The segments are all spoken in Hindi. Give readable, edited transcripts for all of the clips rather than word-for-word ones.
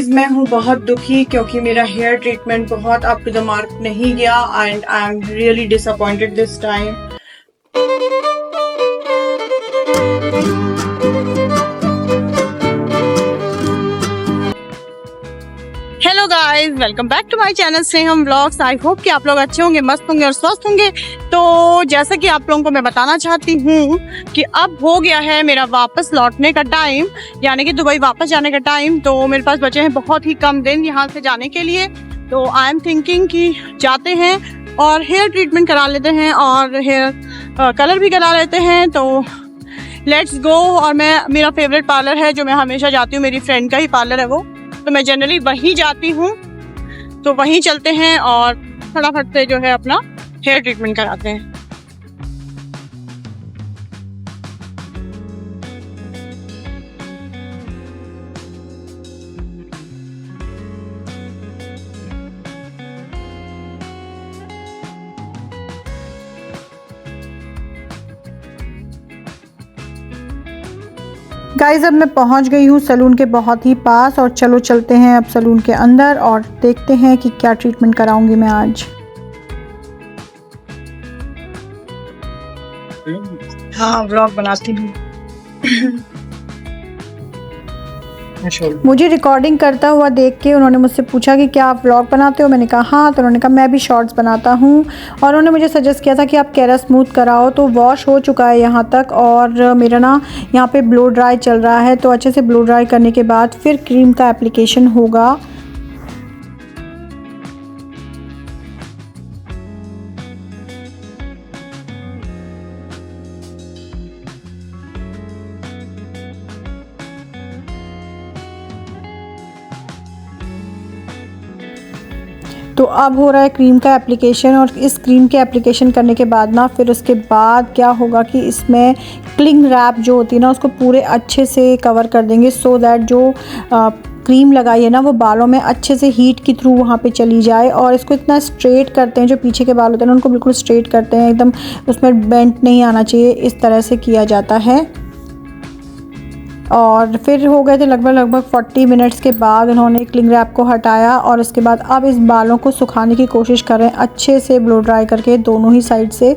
गाइज मैं हूँ बहुत दुखी क्योंकि मेरा हेयर ट्रीटमेंट बहुत अप टू द मार्क नहीं गया and I am really disappointed this time. Hello guys, welcome back to my channel Sneham vlogs. I hope कि आप लोग अच्छे होंगे, मस्त होंगे और स्वस्थ होंगे। तो जैसा कि आप लोगों को मैं बताना चाहती हूँ कि अब हो गया है मेरा वापस लौटने का टाइम, यानी कि दुबई वापस जाने का टाइम। तो मेरे पास बचे हैं बहुत ही कम दिन यहाँ से जाने के लिए। तो आई एम थिंकिंग कि जाते हैं और हेयर ट्रीटमेंट करा लेते हैं और हेयर कलर भी करा लेते हैं। तो लेट्स गो। और मेरा फेवरेट पार्लर है जो मैं हमेशा जाती हूँ, मेरी फ्रेंड का ही पार्लर है वो, तो मैं जनरली वहीं जाती हूँ। तो वहीं चलते हैं और फटाफट से जो है अपना हेयर ट्रीटमेंट कराते हैं। गाइज अब मैं पहुंच गई हूँ सलून के बहुत ही पास और चलो चलते हैं अब सलून के अंदर और देखते हैं कि क्या ट्रीटमेंट कराऊंगी मैं आज। हाँ, व्लॉग बनाती हूँ। मुझे रिकॉर्डिंग करता हुआ देख के उन्होंने मुझसे पूछा कि क्या आप व्लॉग बनाते हो। मैंने कहा हाँ, तो उन्होंने कहा मैं भी शॉर्ट्स बनाता हूँ और उन्होंने मुझे सजेस्ट किया था कि आप केरा स्मूथ कराओ। तो वॉश हो चुका है यहाँ तक और मेरा ना यहाँ पे ब्लो ड्राई चल रहा है। तो अच्छे से ब्लो ड्राई करने के बाद फिर क्रीम का एप्लीकेशन होगा। तो अब हो रहा है क्रीम का एप्लीकेशन और इस क्रीम के एप्लीकेशन करने के बाद ना फिर उसके बाद क्या होगा कि इसमें क्लिंग रैप जो होती है ना उसको पूरे अच्छे से कवर कर देंगे सो दैट जो क्रीम लगाई है ना वो बालों में अच्छे से हीट के थ्रू वहाँ पे चली जाए। और इसको इतना स्ट्रेट करते हैं, जो पीछे के बाल होते हैं ना उनको बिल्कुल स्ट्रेट करते हैं, एकदम उसमें बेंट नहीं आना चाहिए, इस तरह से किया जाता है। और फिर हो गए थे लगभग 40 मिनट्स के बाद उन्होंने क्लिंग रैप को हटाया और उसके बाद अब इस बालों को सुखाने की कोशिश कर रहे हैं अच्छे से ब्लो ड्राई करके दोनों ही साइड से।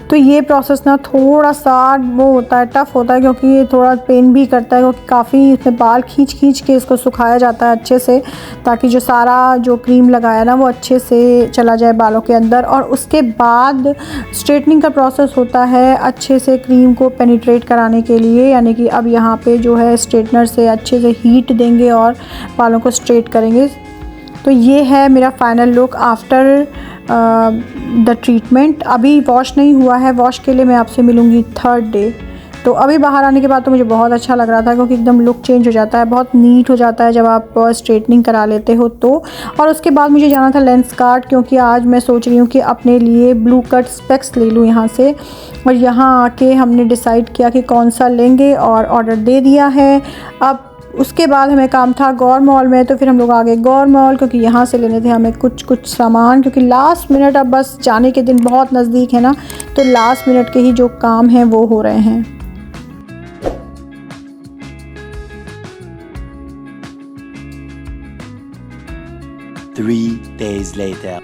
तो ये प्रोसेस ना थोड़ा सा वो होता है, टफ़ होता है क्योंकि ये थोड़ा पेन भी करता है क्योंकि काफ़ी इसमें बाल खींच के इसको सुखाया जाता है अच्छे से, ताकि जो सारा जो क्रीम लगाया ना वो अच्छे से चला जाए बालों के अंदर। और उसके बाद स्ट्रेटनिंग का प्रोसेस होता है अच्छे से क्रीम को पेनिट्रेट कराने के लिए, यानी कि अब यहाँ पे जो है स्ट्रेटनर से अच्छे से हीट देंगे और बालों को स्ट्रेट करेंगे। तो ये है मेरा final look after the treatment. अभी वॉश नहीं हुआ है, वॉश के लिए मैं आपसे मिलूँगी थर्ड डे। तो अभी बाहर आने के बाद तो मुझे बहुत अच्छा लग रहा था क्योंकि एकदम लुक चेंज हो जाता है, बहुत नीट हो जाता है जब आप स्ट्रेटनिंग करा लेते हो तो। और उसके बाद मुझे जाना था लेंसकार्ट क्योंकि आज मैं सोच रही हूँ कि अपने लिए ब्लू कट स्पेक्स ले लूँ यहाँ से। और यहाँ आके हमने डिसाइड किया कि कौन सा लेंगे और ऑर्डर दे दिया है। अब उसके बाद हमें काम था गौर मॉल में, तो फिर हम लोग आ गए गौर मॉल क्योंकि यहाँ से लेने थे हमें कुछ सामान, क्योंकि लास्ट मिनट अब बस जाने के दिन बहुत नज़दीक है ना, तो लास्ट मिनट के ही जो काम हैं वो हो रहे हैं। Three days later.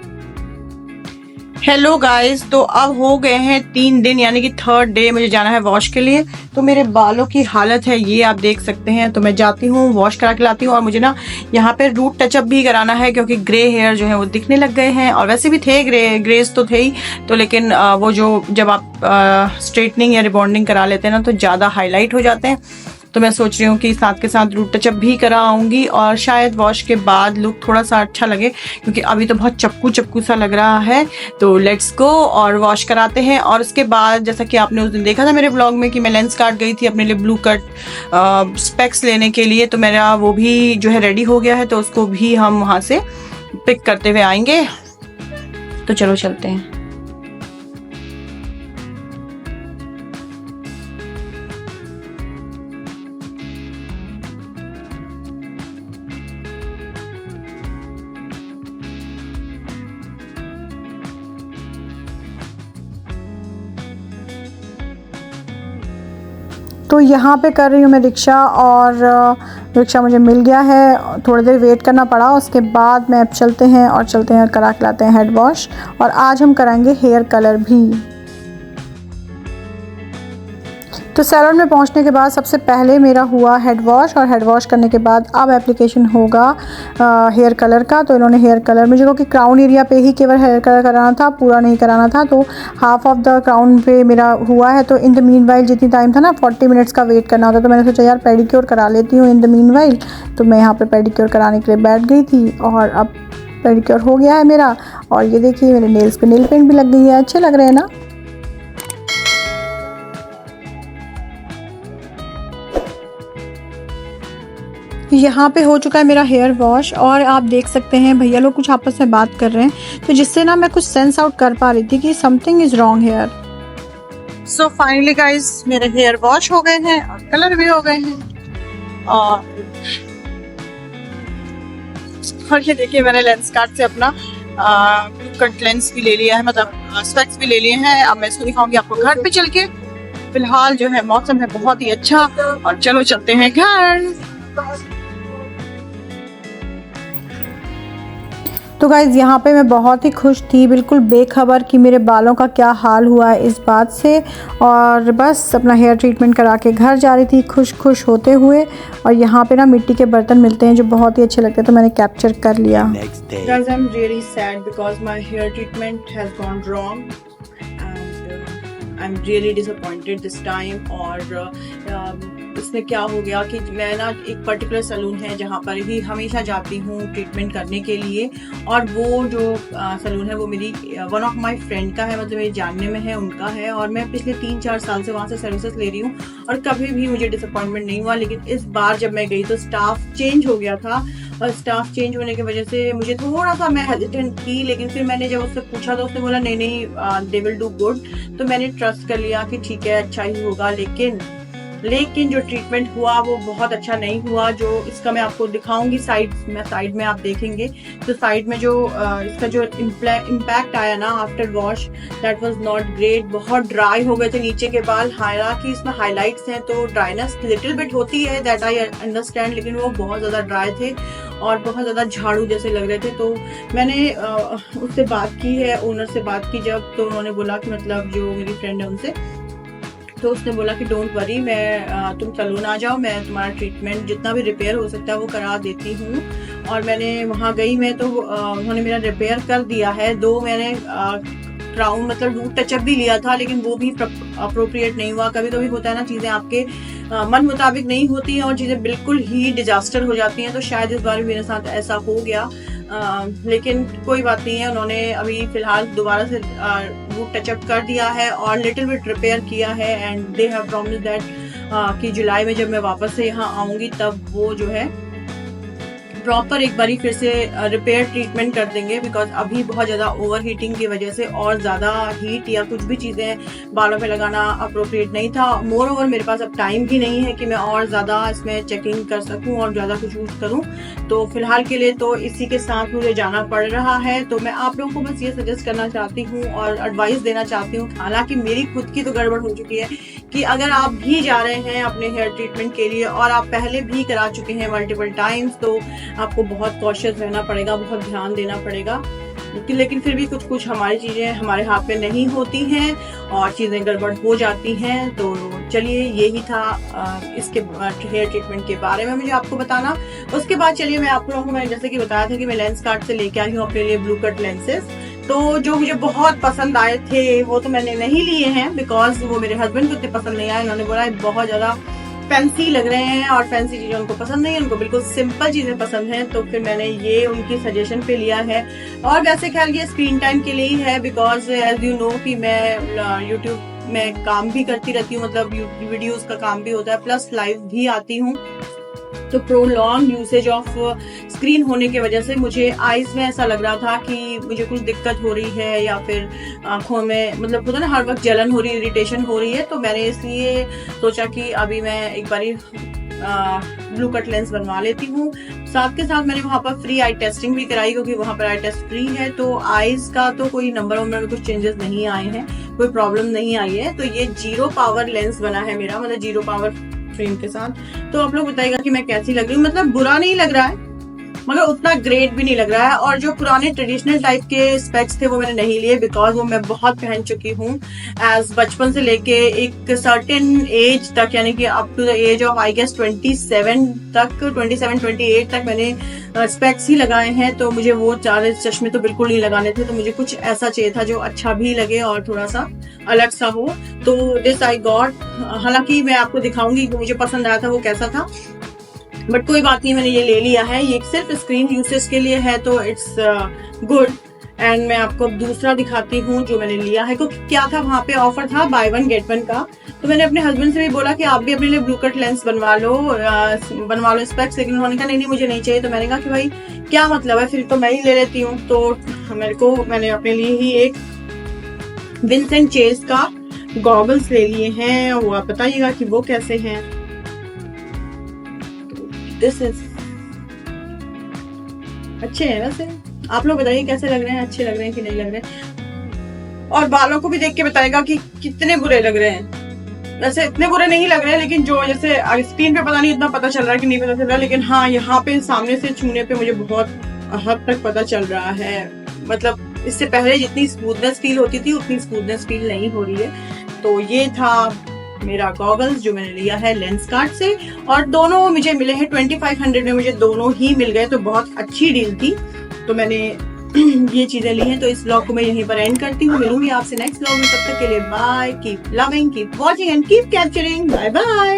Hello guys, तो अब हो गए हैं 3 दिन, यानी कि थर्ड डे मुझे जाना है वॉश के लिए। तो मेरे बालों की हालत है ये आप देख सकते हैं। तो मैं जाती हूँ वॉश करा के लाती हूँ और मुझे ना यहाँ पे रूट टचअप भी कराना है क्योंकि ग्रे हेयर जो है वो दिखने लग गए हैं। और वैसे भी थे ग्रेस तो थे ही, तो लेकिन वो जो जब आप स्ट्रेटनिंग या रिबॉन्डिंग करा लेते हैं ना तो ज़्यादा हाईलाइट हो जाते हैं। तो मैं सोच रही हूँ कि साथ के साथ रूट टचअप भी कराऊंगी और शायद वॉश के बाद लुक थोड़ा सा अच्छा लगे क्योंकि अभी तो बहुत चप्कू सा लग रहा है। तो लेट्स गो और वॉश कराते हैं। और उसके बाद जैसा कि आपने उस दिन देखा था मेरे ब्लॉग में कि मैं लेंसकार्ट गई थी अपने लिए ब्लू कट स्पेक्स लेने के लिए, तो मेरा वो भी जो है रेडी हो गया है, तो उसको भी हम वहाँ से पिक करते हुए आएंगे। तो चलो चलते हैं। तो यहाँ पे कर रही हूँ मैं रिक्शा, और रिक्शा मुझे मिल गया है। थोड़ी देर वेट करना पड़ा, उसके बाद मैं अब चलते हैं और करा के लाते हैं हेड वॉश। और आज हम कराएंगे हेयर कलर भी। तो सैलून में पहुंचने के बाद सबसे पहले मेरा हुआ हेड वॉश, और हेड वॉश करने के बाद अब एप्लीकेशन होगा हेयर कलर का। तो इन्होंने हेयर कलर मुझे को कि क्राउन एरिया पे ही केवल हेयर कलर कराना था, पूरा नहीं कराना था। तो हाफ ऑफ द क्राउन पे मेरा हुआ है। तो इन द मीन वाइल जितनी टाइम था ना 40 मिनट्स का वेट करना होता, तो मैंने सोचा यार पेडिक्योर करा लेती हूँ इन द मीन वाइल। तो मैं यहाँ पर पेडिक्योर कराने के लिए बैठ गई थी, और अब पेडिक्योर हो गया है मेरा। और ये देखिए मेरे नेल्स पे नेल पेंट भी लग गई है, अच्छे लग रहे हैं ना। यहाँ पे हो चुका है मेरा हेयर वॉश, और आप देख सकते हैं भैया लोग कुछ आपस में बात कर रहे हैं, तो जिससे ना मैं कुछ सेंस आउट कर पा रही थी कि something is wrong hair. So finally guys मेरे हेयर वॉश हो गए हैं और कलर भी हो गए हैं। और ये देखिए मैंने लेंस कार्ड से अपना कट लेंस भी ले लिया है, मतलब स्पेक्स भी ले लिए हैं। अब मैं इसको दिखाऊंगी आपको घर पे चल के। फिलहाल जो है मौसम है बहुत ही अच्छा, और चलो चलते हैं घर। तो गाइज़ यहाँ पे मैं बहुत ही खुश थी, बिल्कुल बेखबर कि मेरे बालों का क्या हाल हुआ है इस बात से। और बस अपना हेयर ट्रीटमेंट करा के घर जा रही थी खुश होते हुए। और यहाँ पे ना मिट्टी के बर्तन मिलते हैं जो बहुत ही अच्छे लगते हैं, तो मैंने कैप्चर कर लिया। Guys, I'm really sad because my hair treatment has gone wrong and I'm really disappointed this time। और इसमें क्या हो गया कि मैं ना एक पर्टिकुलर सैलून है जहाँ पर ही हमेशा जाती हूँ ट्रीटमेंट करने के लिए, और वो जो सैलून है वो मेरी वन ऑफ माय फ्रेंड का है, मतलब मेरे जानने में है, उनका है। और मैं पिछले 3-4 साल से वहाँ से सर्विसेज ले रही हूँ और कभी भी मुझे डिसअपॉइंटमेंट नहीं हुआ। लेकिन इस बार जब मैं गई तो स्टाफ चेंज हो गया था, और स्टाफ चेंज होने की वजह से मुझे थोड़ा सा मैं हेजिटेंट थी। लेकिन फिर मैंने जब उससे पूछा तो उसने बोला नहीं दे विल डू गुड। तो मैंने ट्रस्ट कर लिया कि ठीक है अच्छा ही होगा। लेकिन जो ट्रीटमेंट हुआ वो बहुत अच्छा नहीं हुआ। जो इसका मैं आपको दिखाऊंगी साइड में आप देखेंगे तो साइड में जो इसका जो इम्पैक्ट आया ना after wash, that was not great. बहुत ड्राई हो गए थे नीचे के बाल, हालांकि इसमें हाइलाइट्स हैं तो ड्राइनेस लिटिल बिट होती है, दैट आई अंडरस्टैंड, लेकिन वो बहुत ज़्यादा ड्राई थे और बहुत ज़्यादा झाड़ू जैसे लग रहे थे। तो मैंने उससे बात की है, ओनर से बात की जब, तो उन्होंने बोला कि मतलब जो मेरी फ्रेंड है उनसे, तो उसने बोला कि डोंट वरी, तुम सैलून आ जाओ, मैं तुम्हारा ट्रीटमेंट जितना भी रिपेयर हो सकता है वो करा देती हूँ। और मैंने वहाँ गई मैं तो उन्होंने मेरा रिपेयर कर दिया है। दो मैंने क्राउन मतलब रूट टचअप भी लिया था, लेकिन वो भी अप्रोप्रिएट नहीं हुआ। कभी कभी होता है ना चीज़ें आपके मन मुताबिक नहीं होती हैं और चीज़ें बिल्कुल ही डिजास्टर हो जाती हैं। तो शायद इस बार भी मेरे साथ ऐसा हो गया, लेकिन कोई बात नहीं है। उन्होंने अभी फिलहाल दोबारा से रूट टचअप कर दिया है और लिटिल बिट रिपेयर किया है, and they have promised that कि जुलाई में जब मैं वापस से यहाँ आऊँगी तब वो जो है प्रॉपर एक बारी फिर से रिपेयर ट्रीटमेंट कर देंगे। बिकॉज अभी बहुत ज़्यादा ओवर हीटिंग की वजह से और ज़्यादा हीट या कुछ भी चीज़ें बालों पे लगाना अप्रोप्रिएट नहीं था। मोर ओवर मेरे पास अब टाइम भी नहीं है कि मैं और ज़्यादा इसमें चेकिंग कर सकूं और ज़्यादा कुछ यूज़ करूं। तो फिलहाल के लिए तो इसी के साथ मुझे जाना पड़ रहा है। तो मैं आप लोगों को बस ये सजेस्ट करना चाहती हूँ और एडवाइस देना चाहती हूँ, हालांकि मेरी खुद की तो गड़बड़ हो चुकी है, कि अगर आप भी जा रहे हैं अपने हेयर ट्रीटमेंट के लिए और आप पहले भी करा चुके हैं मल्टीपल टाइम्स, तो आपको बहुत कॉशियस रहना पड़ेगा, बहुत ध्यान देना पड़ेगा। लेकिन फिर भी कुछ हमारी चीज़ें हमारे हाथ में नहीं होती हैं और चीज़ें गड़बड़ हो जाती हैं। तो चलिए यही था इसके हेयर ट्रीटमेंट के बारे में मुझे आपको बताना। उसके बाद चलिए मैं आप लोगों को मैंने जैसे कि बताया था कि मैं लेंस कार्ड से लेके आई हूँ अपने लिए ब्लू कट लेंसेज। तो जो मुझे बहुत पसंद आए थे वो तो मैंने नहीं लिए हैं, बिकॉज वो मेरे हस्बैंड को इतने पसंद नहीं आए। उन्होंने बोला बहुत ज़्यादा फैंसी लग रहे हैं और फैंसी चीज़ें उनको पसंद नहीं है, उनको बिल्कुल सिंपल चीज़ें पसंद हैं। तो फिर मैंने ये उनकी सजेशन पे लिया है। और वैसे ख्याल ये स्क्रीन टाइम के लिए ही है, बिकॉज एज यू नो कि मैं यूट्यूब में काम भी करती रहती हूँ, मतलब वीडियोस का काम भी होता है, प्लस लाइव भी आती हूँ। तो प्रोलॉन्ग यूसेज ऑफ स्क्रीन होने की वजह से मुझे आईज में ऐसा लग रहा था कि मुझे कुछ दिक्कत हो रही है या फिर आंखों में मतलब होता ना हर वक्त जलन हो रही है, इरिटेशन हो रही है। तो मैंने इसलिए सोचा कि अभी मैं एक बारी ब्लू कट लेंस बनवा लेती हूँ। साथ के साथ मैंने वहां पर फ्री आई टेस्टिंग भी कराई, क्योंकि वहां पर आई टेस्ट फ्री है। तो आईज का तो कोई नंबर वंबर में कुछ चेंजेस नहीं आए हैं, कोई प्रॉब्लम नहीं आई है। तो ये 0 पावर लेंस बना है मेरा, मतलब 0 पावर फ्रेम के साथ। तो आप लोग बताइएगा कि मैं कैसी लग रही हूँ। मतलब बुरा नहीं लग रहा है, मगर उतना ग्रेट भी नहीं लग रहा है। और जो पुराने ट्रेडिशनल टाइप के स्पेक्स थे वो मैंने नहीं लिए, बिकॉज वो मैं बहुत पहन चुकी हूँ एज बचपन से लेके एक सर्टेन एज तक, यानी कि up to the age of I guess 27 तक, 27-28 तक मैंने स्पेक्स ही लगाए हैं। तो मुझे वो चार चश्मे तो बिल्कुल नहीं लगाने थे। तो मुझे कुछ ऐसा चाहिए था जो अच्छा भी लगे और थोड़ा सा अलग सा हो। तो दिस आई गॉट। हालांकि मैं आपको दिखाऊंगी कि मुझे पसंद आया था वो कैसा था, बट कोई बात नहीं, मैंने ये ले लिया है। ये सिर्फ स्क्रीन यूसेज के लिए है, तो इट्स गुड। एंड मैं आपको दूसरा दिखाती हूँ जो मैंने लिया है, क्योंकि क्या था वहां पे ऑफर था बाय 1 गेट 1 का। तो मैंने अपने हस्बैंड से भी बोला कि आप भी अपने लिए ब्लू कट लेंस बनवा लो स्पेक्स, लेकिन उन्होंने कहा नहीं मुझे नहीं चाहिए। तो मैंने कहा कि भाई क्या मतलब है, फिर तो मैं ही ले लेती हूँ। तो मैंने अपने लिए ही एक विंसेंट चेज का गॉगल्स ले लिए हैं। वो आप बताइएगा कि वो कैसे हैं। दिस इज अच्छे हैं वैसे, आप लोग बताइए कैसे लग रहे हैं, अच्छे लग रहे हैं कि नहीं लग रहे हैं। और बालों को भी देख के बताएगा कि कितने बुरे लग रहे हैं। वैसे इतने बुरे नहीं लग रहे हैं, लेकिन जो जैसे स्क्रीन पे पता नहीं इतना पता चल रहा है कि नहीं पता चल रहा है, लेकिन हाँ यहाँ पे सामने से छूने पे मुझे बहुत हद तक पता चल रहा है। मतलब इससे पहले जितनी स्मूथनेस फील होती थी उतनी स्मूथनेस फील नहीं हो रही है। तो ये था मेरा गॉगल्स जो मैंने लिया है लेंसकार्ट से, और दोनों मुझे मिले हैं 2500 में, मुझे दोनों ही मिल गए। तो बहुत अच्छी डील थी, तो मैंने ये चीजें ली हैं। तो इस ब्लॉग को मैं यहीं पर एंड करती हूँ। मिलूंगी आपसे नेक्स्ट ब्लॉग में, तब तक के लिए bye. Keep loving, keep watching and keep capturing. Bye bye.